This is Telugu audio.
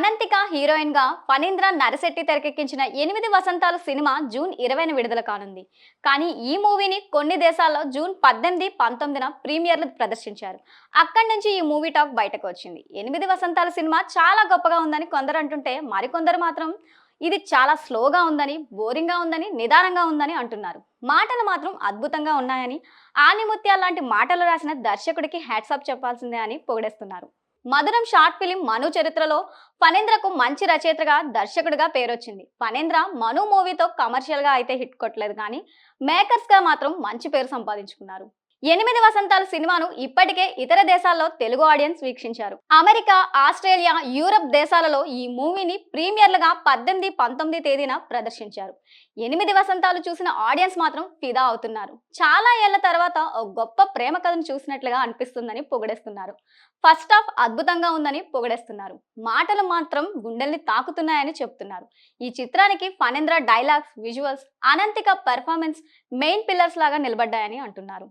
అనంతిక హీరోయిన్ గా ఫణీంద్ర నరశెట్టి తెరకెక్కించిన 8 వసంతాలు సినిమా జూన్ 20న విడుదల కానుంది. కానీ ఈ మూవీని కొన్ని దేశాల్లో జూన్ 18, 19న ప్రీమియర్లు ప్రదర్శించారు. అక్కడి నుంచి ఈ మూవీ టాక్ బయటకు వచ్చింది. 8 వసంతాలు సినిమా చాలా గొప్పగా ఉందని కొందరు అంటుంటే, మరికొందరు మాత్రం ఇది చాలా స్లోగా ఉందని, బోరింగ్ గా ఉందని, నిదానంగా ఉందని అంటున్నారు. మాటలు మాత్రం అద్భుతంగా ఉన్నాయని, ఆనిముత్యాల లాంటి మాటలు రాసిన దర్శకుడికి హ్యాట్సాప్ చెప్పాల్సిందే అని పొగిడేస్తున్నారు. మధురం షార్ట్ ఫిలిం మను చరిత్రలో ఫణేంద్రకు మంచి రచయితగా దర్శకుడిగా పేరొచ్చింది. ఫణేంద్ర మను మూవీతో కమర్షియల్ గా అయితే హిట్ కొట్టలేదు, కానీ మేకర్స్ గా మాత్రం మంచి పేరు సంపాదించుకున్నారు. 8 వసంతాలు సినిమాను ఇప్పటికే ఇతర దేశాల్లో తెలుగు ఆడియన్స్ వీక్షించారు. అమెరికా, ఆస్ట్రేలియా, యూరప్ దేశాలలో ఈ మూవీని ప్రీమియర్లుగా 18, 19 తేదీన ప్రదర్శించారు. 8 వసంతాలు చూసిన ఆడియన్స్ మాత్రం ఫిదా అవుతున్నారు. చాలా ఏళ్ల తర్వాత ఒక గొప్ప ప్రేమ కథను చూసినట్లుగా అనిపిస్తుందని పొగిడేస్తున్నారు. ఫస్ట్ హాఫ్ అద్భుతంగా ఉందని పొగిడేస్తున్నారు. మాటలు మాత్రం గుండెల్ని తాకుతున్నాయని చెప్తున్నారు. ఈ చిత్రానికి Phanendra dialogues, visuals, Ananthika performance main pillars లాగా నిలబడ్డాయని అంటున్నారు.